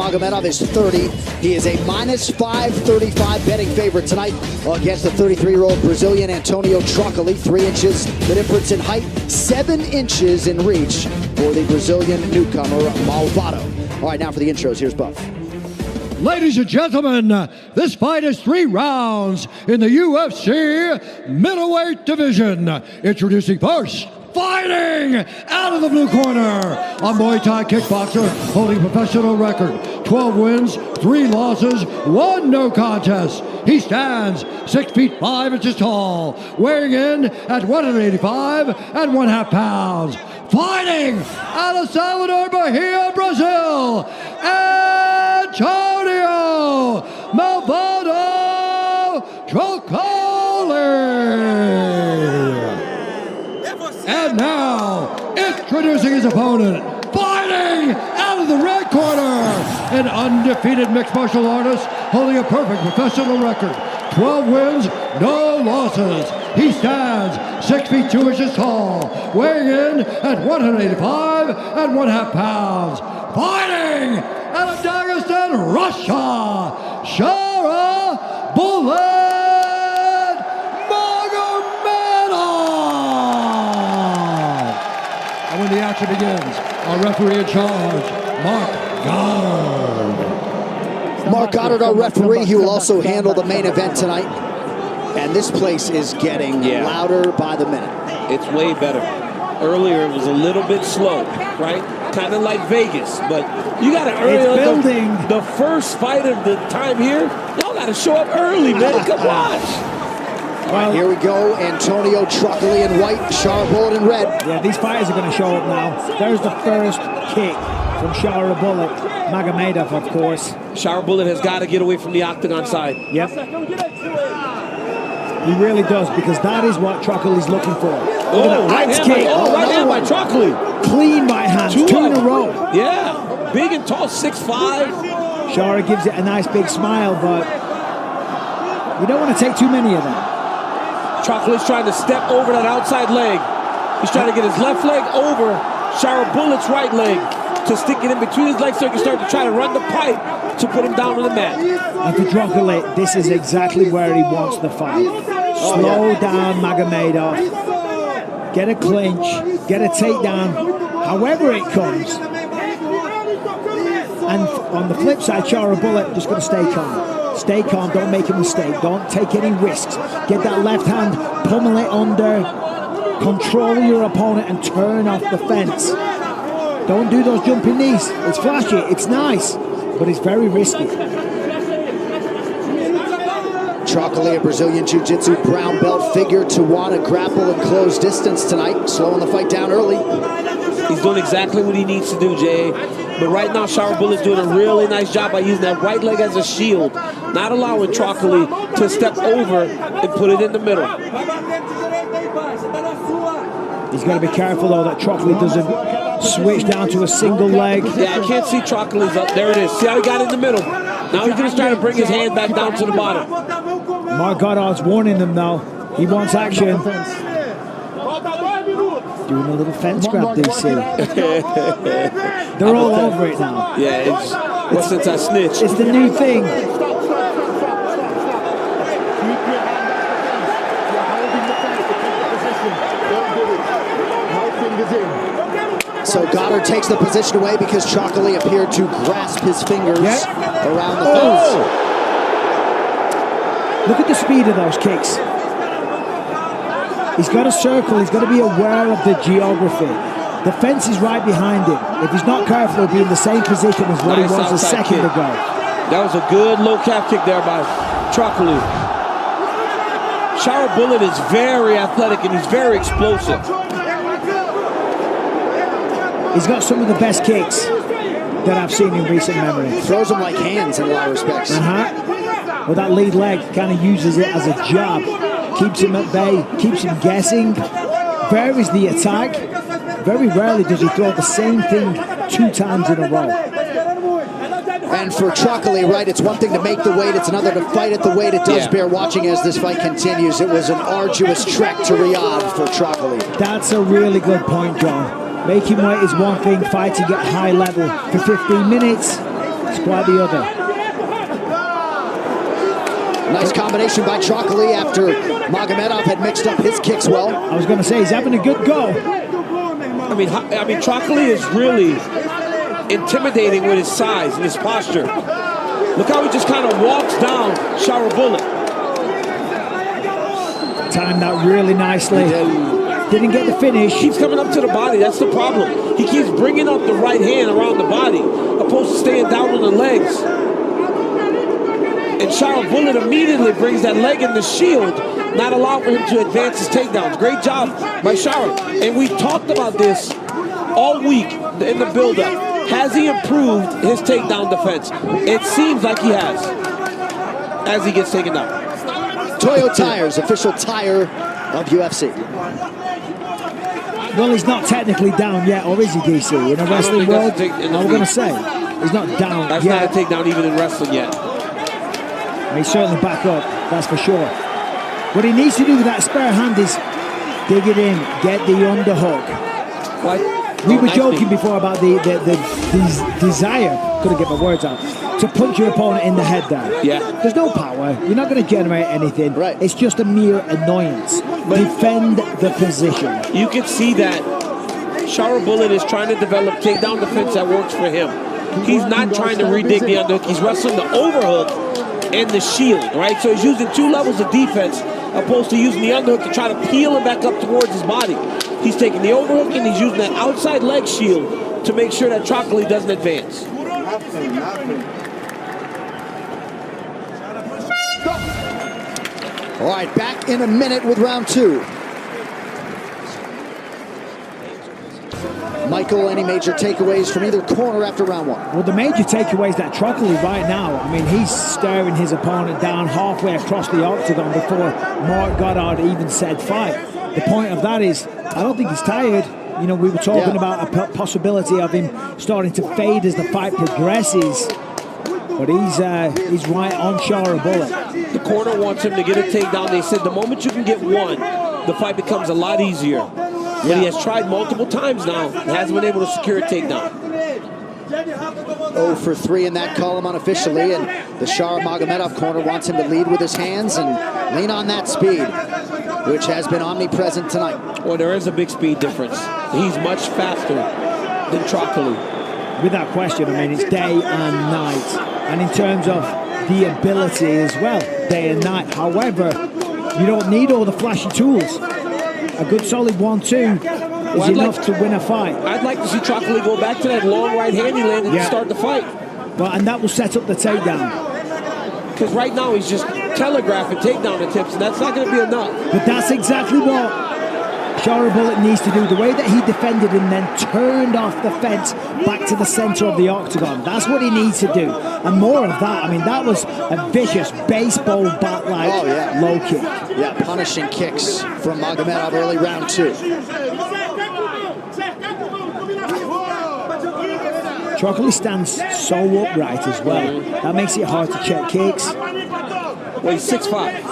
Magomedov is 30. He is a minus 535 betting favorite tonight against the 33-year-old Brazilian Antonio Trocoli. 3 inches the difference in height, 7 inches in reach for the Brazilian newcomer Malvado. All right, now for the intros, here's Buff. Ladies and gentlemen, this fight is 3 rounds in the UFC middleweight division. Introducing first, fighting out of the blue corner, a Muay Thai kickboxer holding a professional record. 12 wins, 3 losses, 1 no contest. He stands 6 feet 5 inches tall, weighing in at 185 1/2 pounds. Fighting out of Salvador Bahia, Brazil, Antonio Malvado Trocoli. And now, introducing his opponent, fighting out of the red corner, an undefeated mixed martial artist holding a perfect professional record. 12 wins, no losses. He stands 6 feet 2 inches tall, weighing in at 185 1/2 pounds. Fighting out of Dagestan, Russia, Shara Magomedov. And when the action begins, our referee in charge, Mark Goddard. Mark Goddard, our referee. He will also handle the main event tonight. And this place is getting louder by the minute. It's way better. Earlier it was a little bit slow, right? Kind of like Vegas, but you got to early. The first fight of the time here, y'all got to show up early, man. Come watch. All right, here we go. Antonio Trocoli in white, Shara Bullet in red. Yeah, these fighters are going to show up now. There's the first kick from Shara Bullet. Magomedov, of course. Shara Bullet has got to get away from the octagon side. Yep. He really does, because that is what Trocoli's looking for. Oh, right hand kick. Right hand by Trocoli. Clean right hands, 2 in a row. Yeah, big and tall, 6'5". Shara gives it a nice big smile, but you don't want to take too many of them. Trocoli's trying to step over that outside leg. He's trying to get his left leg over Shara Bullet's right leg to stick it in between his legs so he can start to try to run the pipe to put him down on the mat. And for Trocoli, this is exactly where he wants the fight. Slow down Magomedov, get a clinch, get a takedown, however it comes. And on the flip side, Shara Bullet just going to stay calm. Stay calm, don't make a mistake, don't take any risks. Get that left hand, pummel it under, control your opponent and turn off the fence. Don't do those jumping knees. It's flashy, it's nice, but it's very risky. Trocoli, a Brazilian Jiu-Jitsu brown belt, figure to want to grapple and close distance tonight, slowing the fight down early. He's doing exactly what he needs to do, Jay. But right now, Shara Bullet's doing a really nice job by using that right leg as a shield, not allowing Trocoli to step over and put it in the middle. He's got to be careful, though, that Trocoli doesn't switch down to a single leg. Yeah, I can't see Trocoli's up. There it is. See how he got in the middle? Now he's going to try to bring his hand back down to the bottom. Mark Goddard's warning them, though. He wants action. Doing a little fence grab, DC. They're all over it now. Yeah, it's since I snitched. It's the new thing. So Goddard takes the position away because Trocoli appeared to grasp his fingers around the fence. Look at the speed of those kicks. He's got a circle, he's got to be aware of the geography. The fence is right behind him. If he's not careful, he'll be in the same position as what he was a second ago. That was a good low calf kick there by Trocoli. Shara Bullet is very athletic and he's very explosive. He's got some of the best kicks that I've seen in recent memory. Throws them like hands in a lot of respects. Well, that lead leg kind of uses it as a jab. Keeps him at bay, keeps him guessing, varies the attack. Very rarely does he throw the same thing 2 times in a row. And for Trocoli, right, it's one thing to make the weight, it's another to fight at the weight. It does bear watching as this fight continues. It was an arduous trek to Riyadh for Trocoli. That's a really good point, John. Making weight is one thing, fighting at high level for 15 minutes It's quite the other. Nice combination by Trocoli after Magomedov had mixed up his kicks well. I was going to say, he's having a good go. I mean, Trocoli is really intimidating with his size and his posture. Look how he just kind of walks down Shara Bullet. Timed that really nicely. Didn't get the finish. Keeps coming up to the body. That's the problem. He keeps bringing up the right hand around the body, opposed to staying down on the legs. And Shara Bullet immediately brings that leg in the shield, not allowing him to advance his takedowns. Great job by Shara. And we talked about this all week in the build-up. Has he improved his takedown defense? It seems like he has, as he gets taken down. Toyo Tires, official tire of UFC. Well, he's not technically down yet, or is he, DC? In a wrestling world, I'm going to say, he's not down That's yet. not a takedown even in wrestling yet. He's certainly back up, that's for sure. What he needs to do with that spare hand is dig it in, get the underhook. What? We were joking before about the desire, couldn't get my words out, to punch your opponent in the head there. Yeah. There's no power. You're not going to generate anything. Right. It's just a mere annoyance. Defend the position. You can see that Shara Bullet is trying to develop takedown defense that works for him. He's not trying to redig the underhook. He's wrestling the overhook and the shield, right? So he's using two levels of defense opposed to using the underhook to try to peel him back up towards his body. He's taking the overhook and he's using that outside leg shield to make sure that Trocoli doesn't advance. All right, back in a minute with round two. Michael, any major takeaways from either corner after round one? Well, the major takeaway is that Trocoli right now, I mean, he's staring his opponent down halfway across the octagon before Mark Goddard even said fight. The point of that is, I don't think he's tired. You know, we were talking about a possibility of him starting to fade as the fight progresses. But he's right on Shara Bullet. The corner wants him to get a takedown. They said the moment you can get one, the fight becomes a lot easier. But he has tried multiple times now and hasn't been able to secure a takedown. 0 for 3 in that column unofficially, and the Sharamagomedov corner wants him to lead with his hands and lean on that speed, which has been omnipresent tonight. Well, there is a big speed difference. He's much faster than Trocoli. Without question, I mean, it's day and night. And in terms of the ability as well, day and night. However, you don't need all the flashy tools. A good solid 1-2 is enough to win a fight. I'd like to see Trocoli go back to that long right hand he landed to start the fight. Well, and that will set up the takedown. Because right now he's just telegraphing takedown attempts, and that's not going to be enough. But that's exactly what Shara Bullet needs to do. The way that he defended and then turned off the fence back to the center of the octagon. That's what he needs to do. And more of that. I mean, that was a vicious baseball bat-like low kick. Yeah, punishing kicks from Magomedov early round two. Trocoli stands so upright as well. That makes it hard to check kicks. Well, he's 6'5".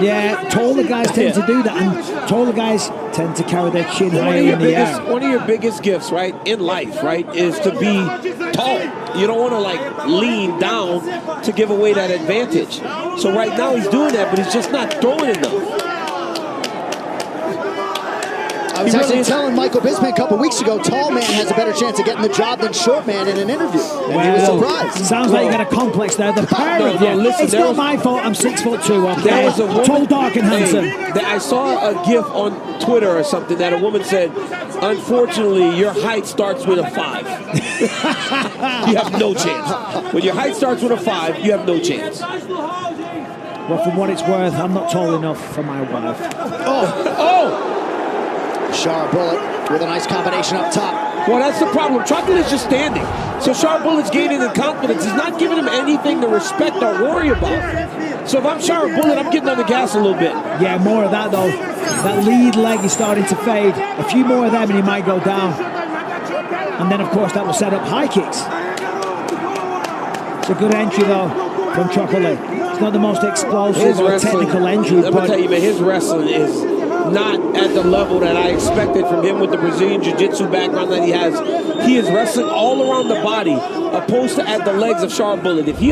Yeah, taller guys tend to do that, and taller guys tend to carry their chin higher in the air. One of your biggest gifts, right, in life, right, is to be tall. You don't want to, like, lean down to give away that advantage. So right now he's doing that, but he's just not throwing enough. I was actually telling Michael Bisping a couple weeks ago, tall man has a better chance of getting the job than short man in an interview. And he was surprised. Sounds like you got a complex there. The pair of you. It's not my fault. I'm 6'2", okay? There was a woman, tall, dark, and handsome. I saw a GIF on Twitter or something that a woman said, unfortunately, your height starts with a 5. You have no chance. When your height starts with a 5, you have no chance. Well, for what it's worth, I'm not tall enough for my wife. Oh! Shara Bullet with a nice combination up top. Well, that's the problem. Trocoli is just standing. So Shara Bullet's gaining in confidence. He's not giving him anything to respect or worry about. So if I'm Shara Bullet, I'm getting on the gas a little bit. Yeah, more of that, though. That lead leg is starting to fade. A few more of them and he might go down. And then, of course, that will set up high kicks. It's a good entry, though, from Trocoli. It's not the most explosive or technical entry. Let me tell you, man, his wrestling is not at the level that I expected from him with the Brazilian Jiu-Jitsu background that he has. He is wrestling all around the body, opposed to at the legs of Shara Bullet. If he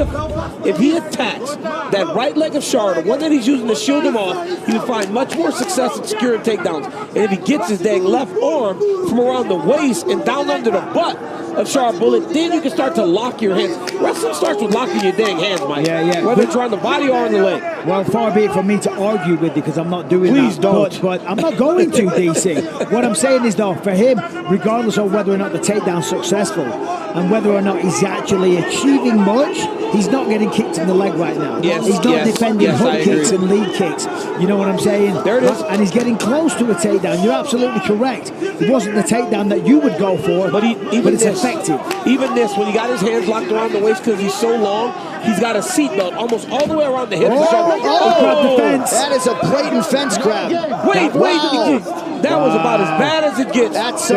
attacks that right leg of Shara, the one that he's using to shield him off, he would find much more success in securing takedowns. And if he gets his dang left arm from around the waist and down under the butt of Shara Bullet, then you can start to lock your hands. Wrestling starts with locking your dang hands, Mike. Yeah. Whether it's on the body or on the leg. Well, far be it from me to argue with you because I'm not doing Please that. don't. But I'm not going to, DC. What I'm saying is, though, for him, regardless of whether or not the takedown's successful and whether or not he's actually achieving much, he's not getting kicked in the leg right now. Yes, he's not defending hook kicks agree. and lead kicks. You know what I'm saying? There it is. And he's getting close to a takedown. You're absolutely correct. It wasn't the takedown that you would go for, but it's effective. Even this, when he got his hands locked around the waist because he's so long, he's got a seatbelt almost all the way around the hips. The fence. That is a blatant fence grab. Wait, that was about as bad as it gets. That's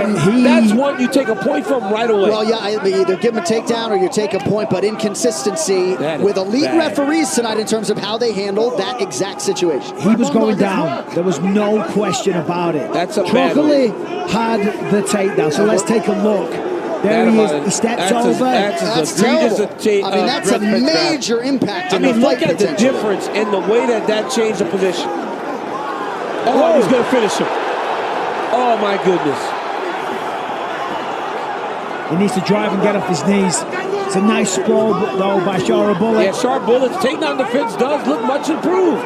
one you take a point from right away. Well, yeah, either give him a takedown or you take a point, but inconsistency with elite referees tonight in terms of how they handled that exact situation. He was going down. There was no question about it. That's a bad one. Trocoli had the takedown, so let's take a look. There he is. He steps over. That's terrible. I mean, that's a major impact in the fight. Look at the difference in the way that changed the position. Oh, he's going to finish him. Oh, my goodness. He needs to drive and get off his knees. It's a nice sprawl, though, by Shara Bullet. Yeah, Shara Bullet's takedown defense does look much improved.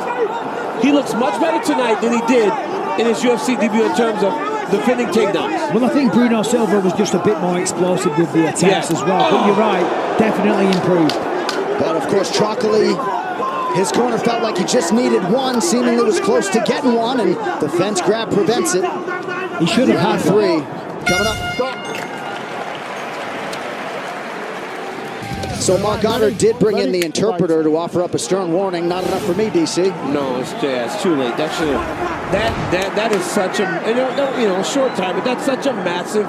He looks much better tonight than he did in his UFC debut in terms of defending takedowns. Well, I think Bruno Silva was just a bit more explosive with the attacks as well. But you're right, definitely improved. But, of course, Trocoli, his corner felt like he just needed one, seemingly was close to getting one, and the fence grab prevents it. He should have had three. Coming up. So Mark Goddard did bring in the interpreter to offer up a stern warning. Not enough for me, DC. No, it's too late. That is such a short time, but that's such a massive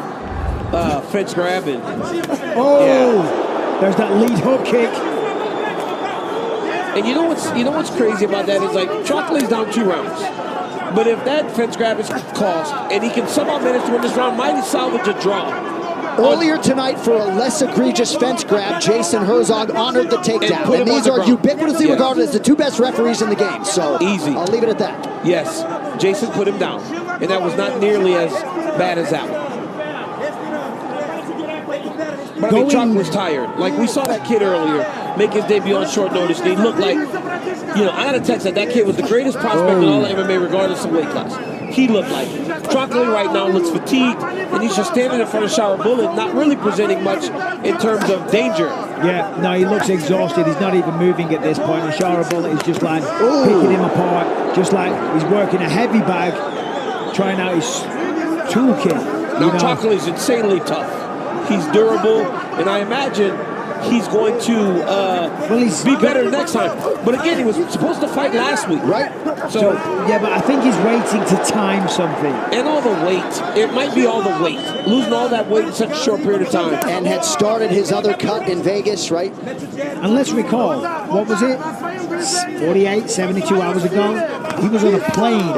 fence grab. There's that lead hook kick. And you know what's crazy about that is like Trocoli's down 2 rounds. But if that fence grab is cost and he can somehow manage to win this round, might he salvage a draw? Earlier tonight, for a less egregious fence grab, Jason Herzog honored the takedown. And these are ubiquitously regarded as the 2 best referees in the game. So easy. I'll leave it at that. Yes, Jason put him down. And that was not nearly as bad as that one. But I mean, Chuck was tired. Like, we saw that kid earlier make his debut on short notice. And he looked like, I got a text that kid was the greatest prospect in all MMA, regardless of weight class. He looked like it. Trocoli right now looks fatigued, and he's just standing in front of Shara Bullet, not really presenting much in terms of danger. Yeah, no, he looks exhausted. He's not even moving at this point. And Shara Bullet is just like picking him apart, just like he's working a heavy bag, trying out his toolkit. Now, Trocoli's insanely tough. He's durable, and I imagine he's going to be better next time. But again, he was supposed to fight last week, right? So yeah, but I think he's waiting to time something. And all the weight. It might be all the weight. Losing all that weight in such a short period of time. And had started his other cut in Vegas, right? And let's recall, what was it? 48, 72 hours ago? He was on a plane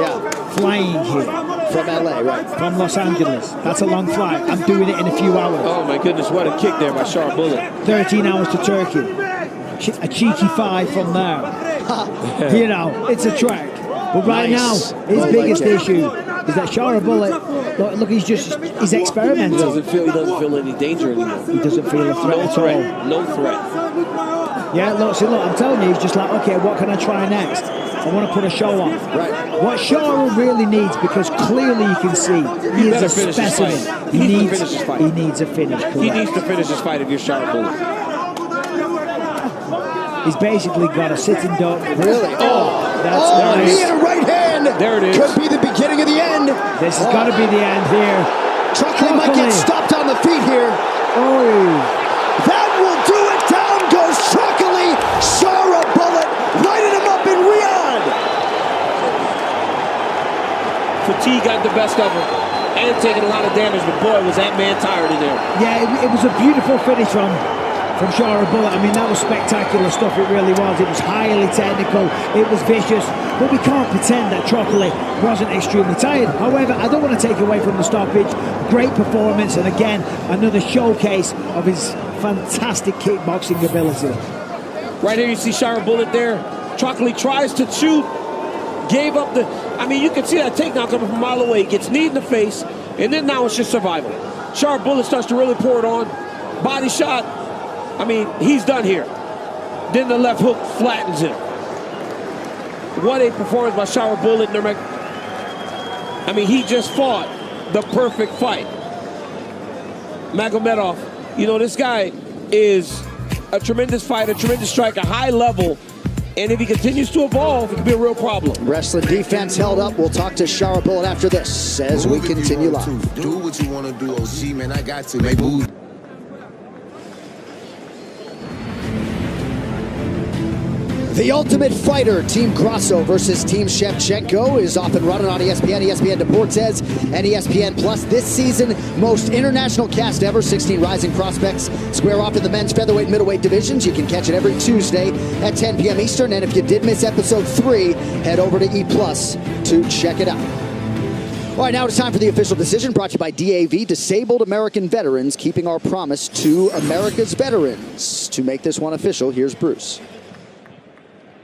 flying here. From LA, right? From Los Angeles. That's a long flight. I'm doing it in a few hours. Oh my goodness, what a kick there by Shara Bullet. 13 hours to Turkey. A cheeky 5 from there. It's a track. But right now, his biggest issue is that Shara Bullet, look, he's experimenting. He doesn't feel any danger anymore. He doesn't feel a threat at all. No threat. Yeah, look, I'm telling you, he's just like, okay, what can I try next? I want to put a show on. Right. What Shara really needs, because clearly you can see he is a specimen. He needs a finish. Correct. He needs to finish his fight if you're Shara Bullet. He's basically got a sitting duck. Really? That's nice. Knee and a right hand. There it is. Could be the beginning of the end. This has got to be the end here. Trocoli might get stopped on the feet here. That will do it. Down goes Trocoli. Shara Bullet lighting him up in Riyadh. Fatigue got the best of him and taking a lot of damage, but boy, was that man tired in there. Yeah, it was a beautiful finish from Shara Bullet. I mean, that was spectacular stuff. It really was. It was highly technical. It was vicious. But we can't pretend that Trocoli wasn't extremely tired. However, I don't want to take away from the stoppage. Great performance, and again, another showcase of his fantastic kickboxing ability. Right here you see Shara Bullet there. Trocoli tries to shoot. Gave up the... I mean, you can see that takedown coming from a mile away. He gets kneed in the face. And then now it's just survival. Shara Bullet starts to really pour it on. Body shot. I mean, he's done here. Then the left hook flattens him. What a performance by Shara Bullet. I mean, he just fought the perfect fight. Magomedov, you know, this guy is a tremendous fighter, tremendous striker, high level. And if he continues to evolve, it could be a real problem. Wrestling defense held up. We'll talk to Shara Bullet after this as we continue live. Do what you want to do, OG, man. I got to make moves. The Ultimate Fighter, Team Grasso versus Team Shevchenko, is off and running on ESPN, ESPN Deportes, and ESPN Plus this season. Most international cast ever, 16 rising prospects square off in the men's featherweight, middleweight divisions. You can catch it every Tuesday at 10 p.m. Eastern, and if you did miss episode 3, head over to E Plus to check it out. All right, now it's time for the official decision, brought to you by DAV, Disabled American Veterans, keeping our promise to America's veterans. To make this one official, here's Bruce.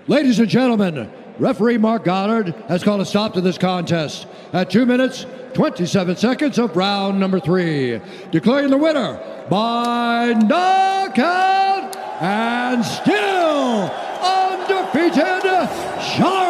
Ladies and gentlemen, referee Mark Goddard has called a stop to this contest at 2 minutes, 27 seconds of round number 3. Declaring the winner by knockout and still undefeated, Shara.